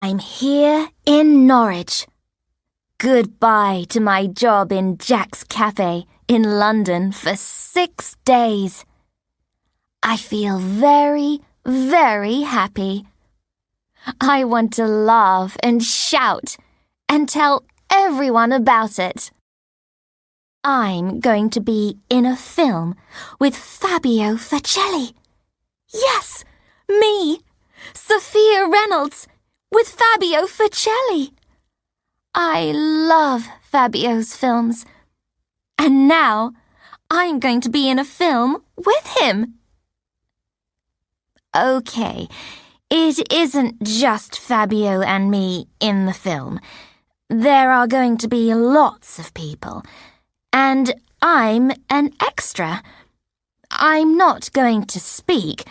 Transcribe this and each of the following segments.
I'm here in Norwich. Goodbye to my job in Jack's Cafe in London for 6 days. I feel very, very happy. I want to laugh and shout and tell everyone about it. I'm going to be in a film with Fabio Facelli. Yes, me, Sophia Reynolds, with Fabio Facelli. I love Fabio's films. And now I'm going to be in a film with him. Okay, it isn't just Fabio and me in the film. There are going to be lots of people. And I'm an extra. I'm not going to speak,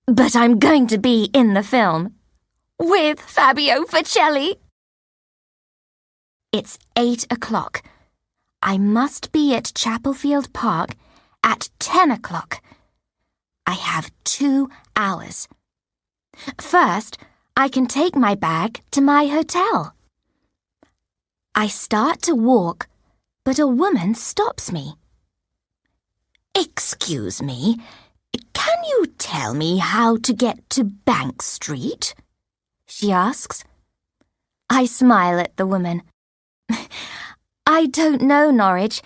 but I'm going to be in the film with Fabio Facelli. It's 8 o'clock. I must be at Chapelfield Park at 10 o'clock. I have 2 hours. First, I can take my bag to my hotel. I start to walk, but a woman stops me. Excuse me, can you tell me how to get to Bank Street? She asks. I smile at the woman. I don't know Norwich,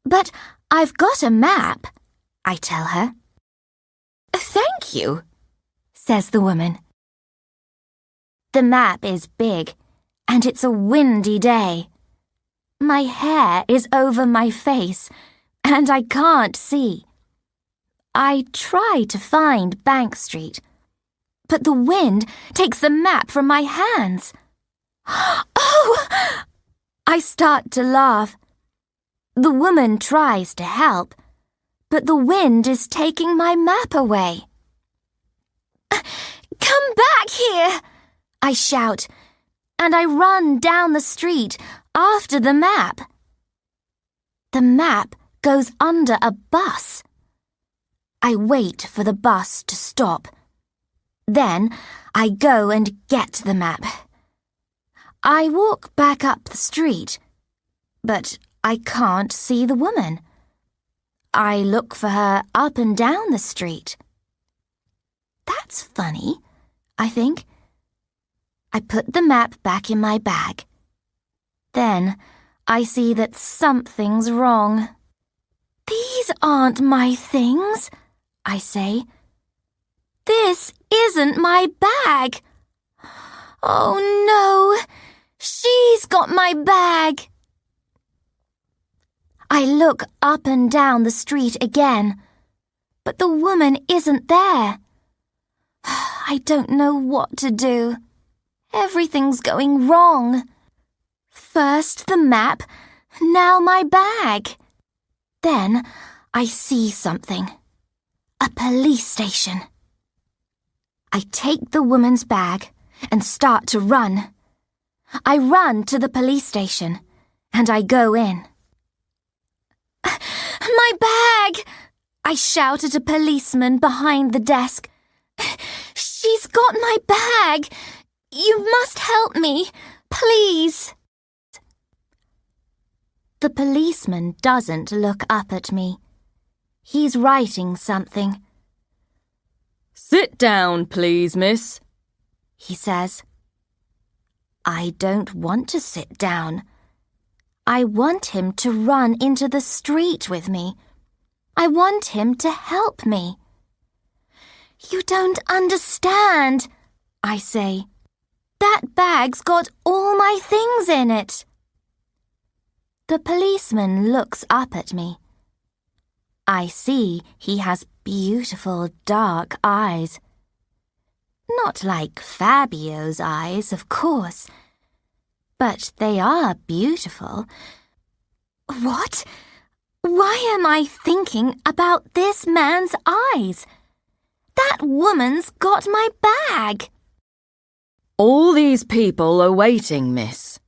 but I've got a map, I tell her. Thank you, says the woman. The map is big, and it's a windy day. My hair is over my face, and I can't see. I try to find Bank Street, but the wind takes the map from my hands. Oh! I start to laugh. The woman tries to help, but the wind is taking my map away. Come back here! I shout, and I run down the street after the map. The map goes under a bus. I wait for the bus to stop. Then I go and get the map. I walk back up the street, but I can't see the woman. I look for her up and down the street. That's funny, I think. I put the map back in my bag. Then I see that something's wrong. These aren't my things, I say. This isn't my bag. Oh no, she's got my bag. I look up and down the street again, but the woman isn't there. I don't know what to do. Everything's going wrong. First the map, now my bag. Then I see something. A police station. I take the woman's bag and start to run. I run to the police station and I go in. My bag! I shout at a policeman behind the desk. She's got my bag! You must help me, please! The policeman doesn't look up at me. He's writing something. Sit down, please, miss, he says. I don't want to sit down. I want him to run into the street with me. I want him to help me. You don't understand, I say. That bag's got all my things in it. The policeman looks up at me. I see he has beautiful dark eyes. Not like Fabio's eyes, of course, but they are beautiful. What? Why am I thinking about this man's eyes? That woman's got my bag. All these people are waiting, miss,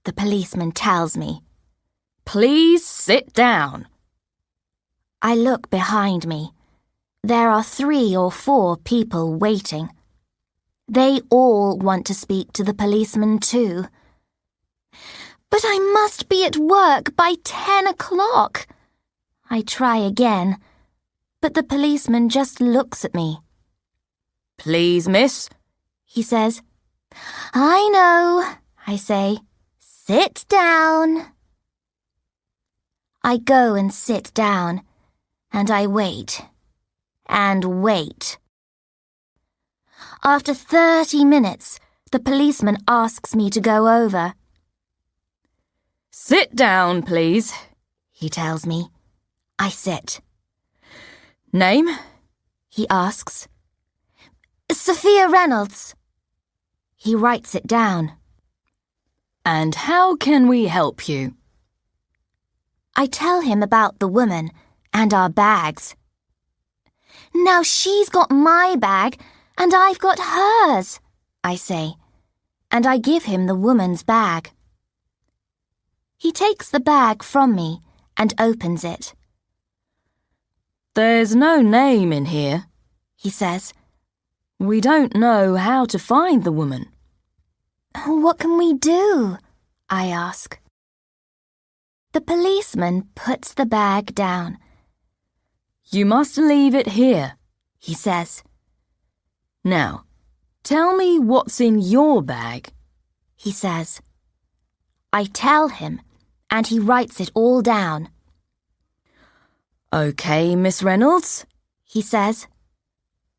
the policeman tells me. Please sit down. I look behind me. There are 3 or 4 people waiting. They all want to speak to the policeman too. But I must be at work by 10 o'clock. I try again, but the policeman just looks at me. Please, miss, he says. I know, I say. Sit down. I go and sit down, and I wait, and wait. After 30 minutes, the policeman asks me to go over. Sit down, please, he tells me. I sit. Name? He asks. Sophia Reynolds. He writes it down. And how can we help you? I tell him about the woman and our bags. Now she's got my bag and I've got hers, I say, and I give him the woman's bag. He takes the bag from me and opens it. There's no name in here, he says. We don't know how to find the woman. What can we do? I ask. The policeman puts the bag down. You must leave it here, he says. Now, tell me what's in your bag, he says. I tell him, and he writes it all down. Okay, Miss Reynolds, he says.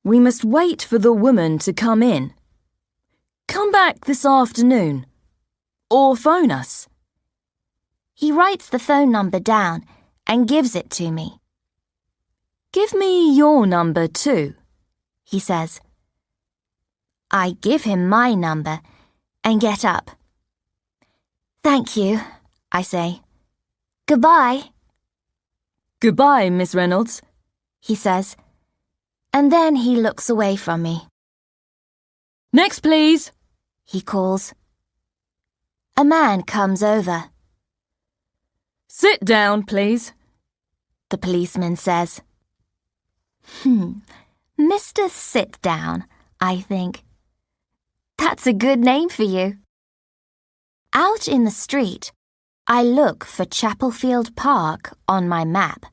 We must wait for the woman to come in. Come back this afternoon, or phone us. He writes the phone number down and gives it to me. Give me your number too, he says. I give him my number and get up. Thank you, I say. Goodbye. Goodbye, Miss Reynolds, he says, and then he looks away from me. Next, please, he calls. A man comes over. Sit down, please, the policeman says. Mr. Sit Down, I think. That's a good name for you. Out in the street, I look for Chapelfield Park on my map.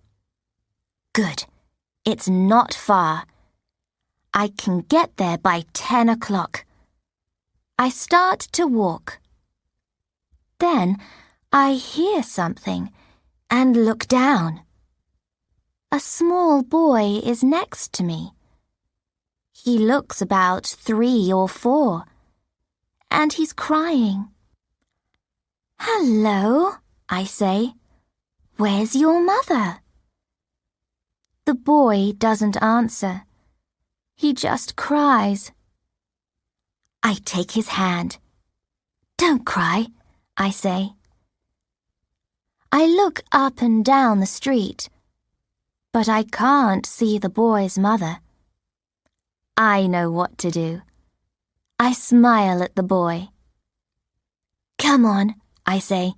Good. It's not far. I can get there by 10 o'clock. I start to walk. Then I hear something and look down. A small boy is next to me. He looks about 3 or 4, and he's crying. Hello, I say. Where's your mother? The boy doesn't answer. He just cries. I take his hand. Don't cry, I say. I look up and down the street, but I can't see the boy's mother. I know what to do. I smile at the boy. Come on, I say.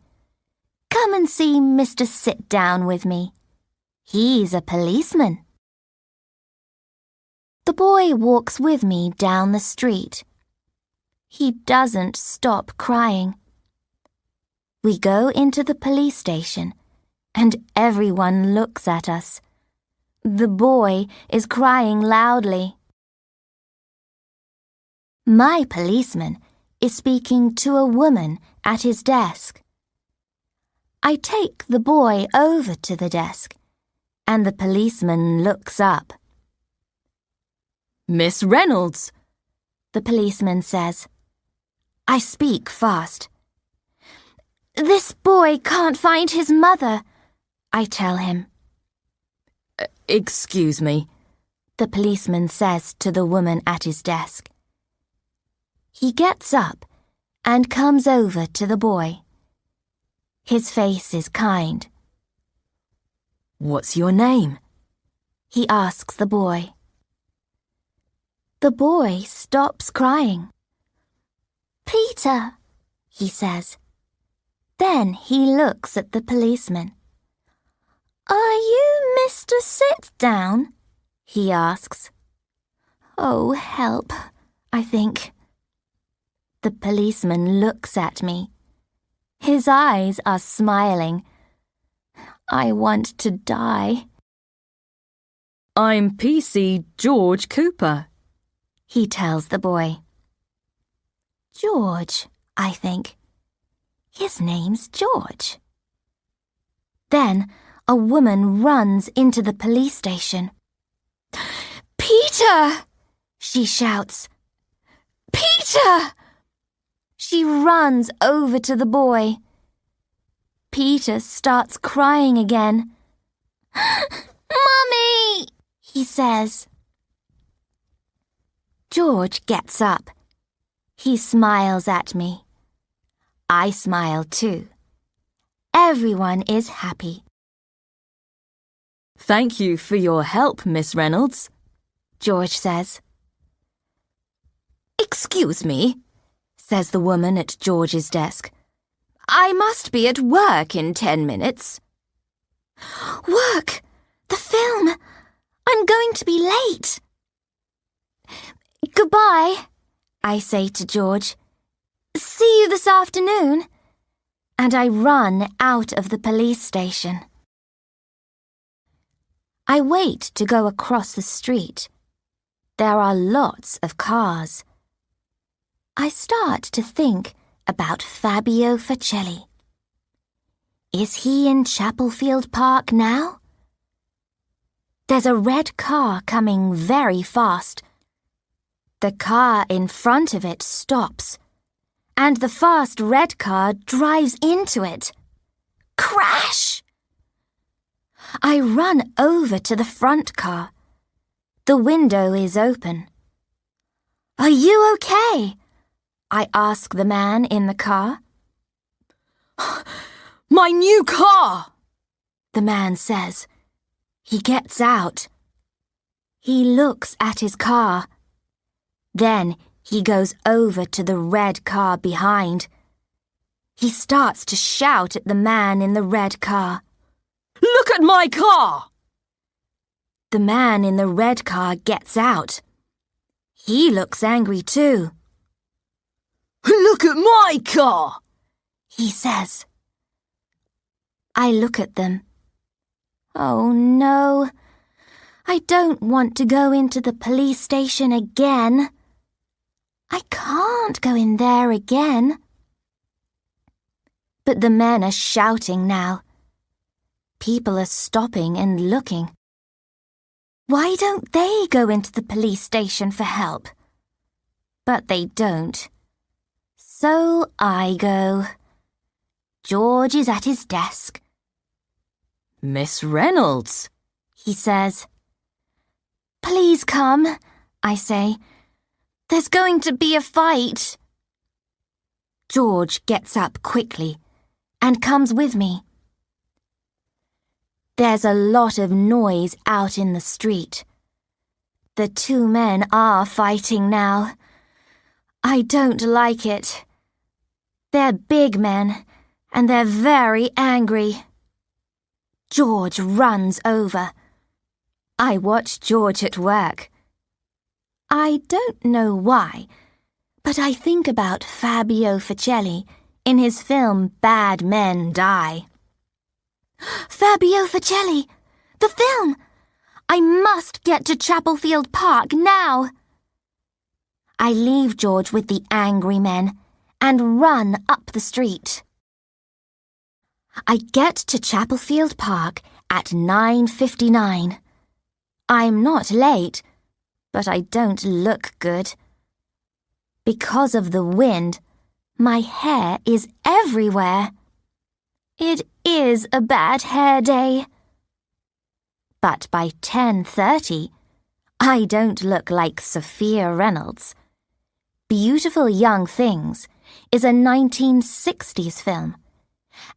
Come and see Mr. Sit Down with me. He's a policeman. The boy walks with me down the street. He doesn't stop crying. We go into the police station, and everyone looks at us. The boy is crying loudly. My policeman is speaking to a woman at his desk. I take the boy over to the desk, and the policeman looks up. Miss Reynolds, the policeman says. I speak fast. This boy can't find his mother, I tell him. Excuse me, the policeman says to the woman at his desk. He gets up and comes over to the boy. His face is kind. What's your name? He asks the boy. The boy stops crying. Peter, he says. Then he looks at the policeman. Are you Mr. Sit Down? He asks. Oh, help, I think. The policeman looks at me. His eyes are smiling. I want to die. I'm PC George Cooper, he tells the boy. George, I think. His name's George. Then a woman runs into the police station. Peter! She shouts. Peter! She runs over to the boy. Peter starts crying again. Mummy! He says. George gets up. He smiles at me. I smile too. Everyone is happy. Thank you for your help, Miss Reynolds, George says. Excuse me, says the woman at George's desk. I must be at work in 10 minutes. Work! The film! I'm going to be late. Goodbye, I say to George. See you this afternoon. And I run out of the police station. I wait to go across the street. There are lots of cars. I start to think about Fabio Facelli. Is he in Chapelfield Park now? There's a red car coming very fast. The car in front of it stops, and the fast red car drives into it. Crash! I run over to the front car. The window is open. Are you okay? I ask the man in the car. My new car, the man says. He gets out. He looks at his car. Then he goes over to the red car behind. He starts to shout at the man in the red car. Look at my car! The man in the red car gets out. He looks angry too. Look at my car, he says. I look at them. Oh no, I don't want to go into the police station again. I can't go in there again. But the men are shouting now. People are stopping and looking. Why don't they go into the police station for help? But they don't. So I go. George is at his desk. Miss Reynolds, he says. Please come, I say. There's going to be a fight. George gets up quickly and comes with me. There's a lot of noise out in the street. The two men are fighting now. I don't like it. They're big men, and they're very angry. George runs over. I watch George at work. I don't know why, but I think about Fabio Facelli in his film Bad Men Die. Fabio Facelli! The film! I must get to Chapelfield Park now! I leave George with the angry men and run up the street. I get to Chapelfield Park at 9:59. I'm not late, but I don't look good. Because of the wind, my hair is everywhere. It is a bad hair day. But by 10:30, I don't look like Sophia Reynolds. Beautiful Young Things is a 1960s film,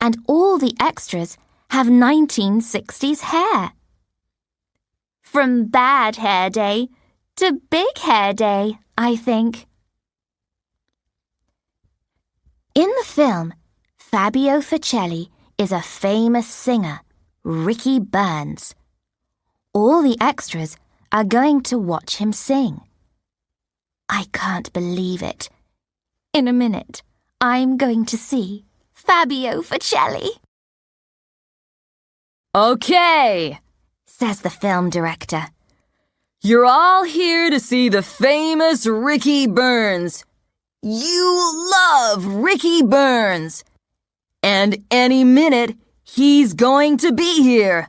and all the extras have 1960s hair. From bad hair day to big hair day, I think. In the film, Fabio Facelli is a famous singer, Ricky Burns. All the extras are going to watch him sing. I can't believe it. In a minute, I'm going to see Fabio Facelli. Okay, says the film director. You're all here to see the famous Ricky Burns. You love Ricky Burns. And any minute, he's going to be here.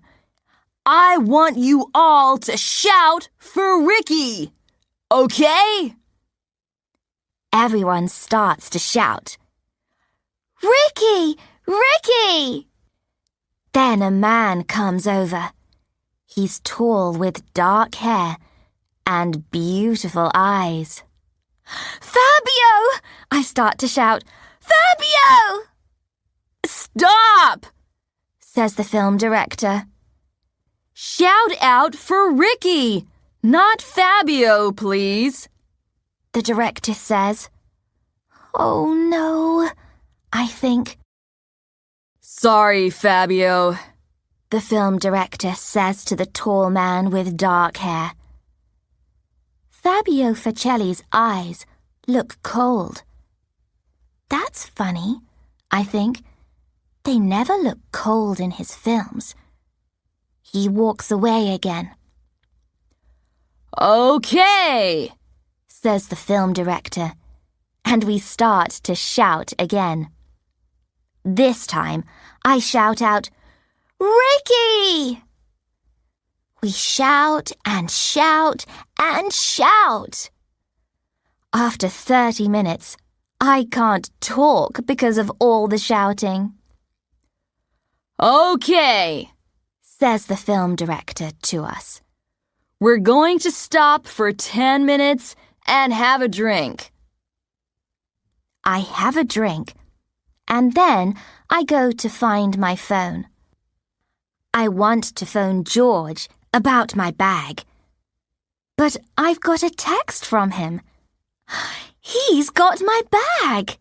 I want you all to shout for Ricky. Okay? Everyone starts to shout, Ricky! Ricky! Then a man comes over. He's tall with dark hair and beautiful eyes. Fabio! I start to shout, Fabio! Stop! says the film director. Shout out for Ricky, not Fabio, please. The director says. Oh no, I think. Sorry, Fabio, the film director says to the tall man with dark hair. Fabio Facelli's eyes look cold. That's funny, I think. They never look cold in his films. He walks away again. Okay, says the film director, and we start to shout again. This time, I shout out, Ricky! We shout and shout and shout. After 30 minutes, I can't talk because of all the shouting. Okay, says the film director to us. We're going to stop for 10 minutes and have a drink. I have a drink, and then I go to find my phone. I want to phone George about my bag. But I've got a text from him. He's got my bag.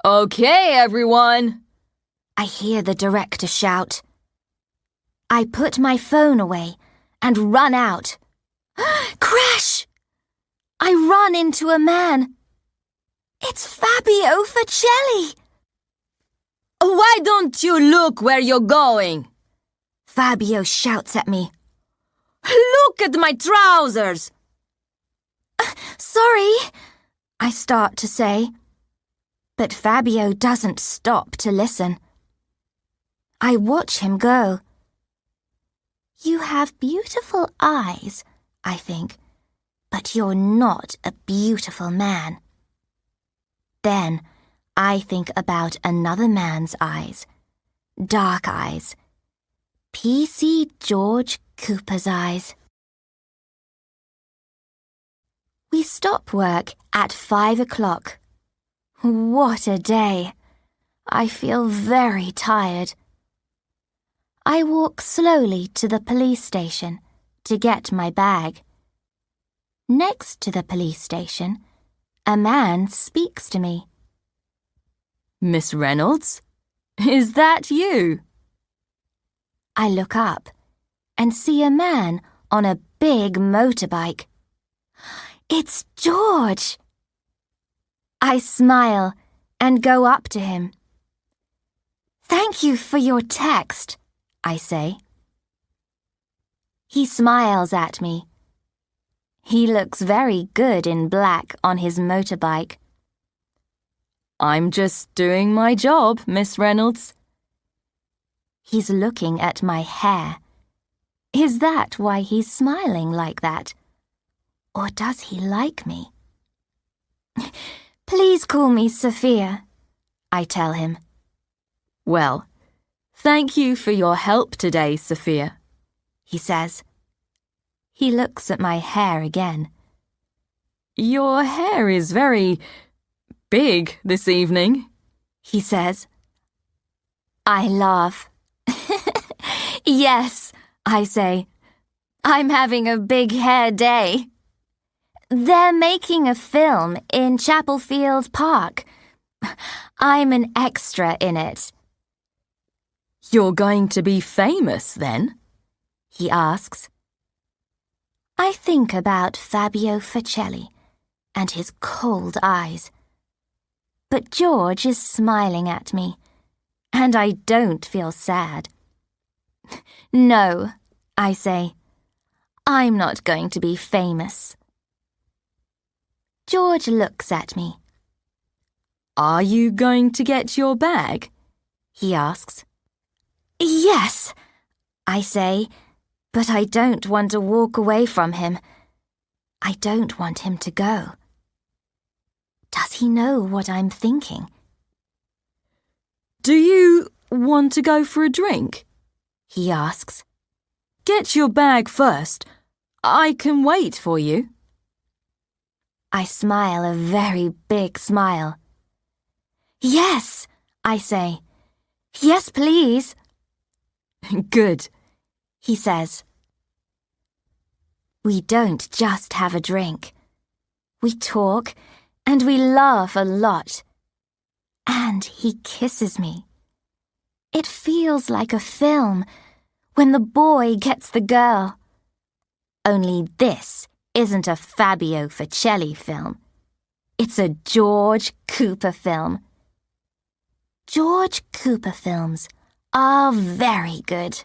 Okay, everyone, I hear the director shout. I put my phone away and run out. Crash! I run into a man. It's Fabio Facelli. Why don't you look where you're going? Fabio shouts at me. Look at my trousers. Sorry, I start to say. But Fabio doesn't stop to listen. I watch him go. You have beautiful eyes, I think, but you're not a beautiful man. Then I think about another man's eyes, dark eyes, P.C. George Cooper's eyes. We stop work at 5 o'clock. What a day! I feel very tired. I walk slowly to the police station to get my bag. Next to the police station, a man speaks to me. Miss Reynolds, is that you? I look up and see a man on a big motorbike. It's George! I smile and go up to him. Thank you for your text, I say. He smiles at me. He looks very good in black on his motorbike. I'm just doing my job, Miss Reynolds. He's looking at my hair. Is that why he's smiling like that? Or does he like me? Please call me Sophia, I tell him. Well, thank you for your help today, Sophia, he says. He looks at my hair again. Your hair is very big this evening, he says. I laugh. Yes, I say. I'm having a big hair day. They're making a film in Chapelfield Park. I'm an extra in it. You're going to be famous then? He asks. I think about Fabio Facelli and his cold eyes. But George is smiling at me, and I don't feel sad. No, I say, I'm not going to be famous. George looks at me. Are you going to get your bag? He asks. Yes, I say, but I don't want to walk away from him. I don't want him to go. Does he know what I'm thinking? Do you want to go for a drink? He asks. Get your bag first. I can wait for you. I smile a very big smile. Yes, I say. Yes, please. Good, he says. We don't just have a drink. We talk and we laugh a lot. And he kisses me. It feels like a film when the boy gets the girl. Only this isn't a Fabio Facelli film. It's a George Cooper film. George Cooper films are very good.